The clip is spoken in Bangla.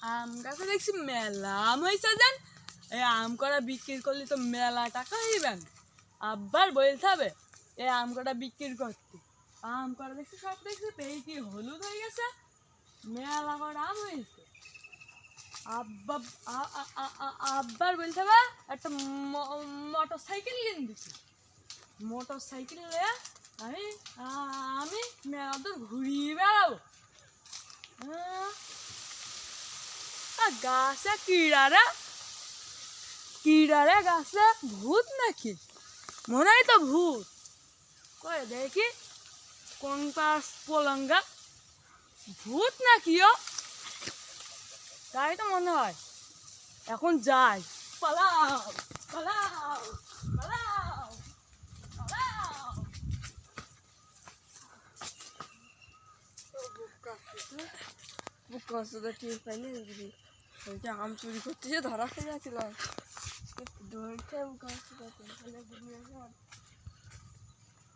আম গাছে দেখছি মেলা আম হয়েছে যেন এই আম কটা বিক্রি করলে তো মেলা টাকা হইবেন। আব্বার বলতে হবে এই আম কটা বিক্রি করতে। আম কটা দেখছি সব দেখছি পেয়ে কি হলুদ হয়ে গেছে, মেলা কটা আম হয়েছে। আব্বা আব্বার বলতে হবে একটা মোটর সাইকেল কিনে দিচ্ছি। মোটর সাইকেল নিয়ে আমি আমি মেলা তো ঘুরিয়ে বেড়াবো। গাছে কিড়ারে গাছে ভূত নাকি? মনে হয় তো ভূত। কই দেখি কোন পাশ পলঙ্গা, ভূত নাকি ও? তাই তো মনে হয়। এখন যাই, পালাও পালাও পালাও পালাও। বুক কষ্ট তো টের পাইনি দিদি, ওইটা আম চুরি করতে যে ধরা খেয়ে যাচ্ছিলাম, ধরতে বুক কষ্ট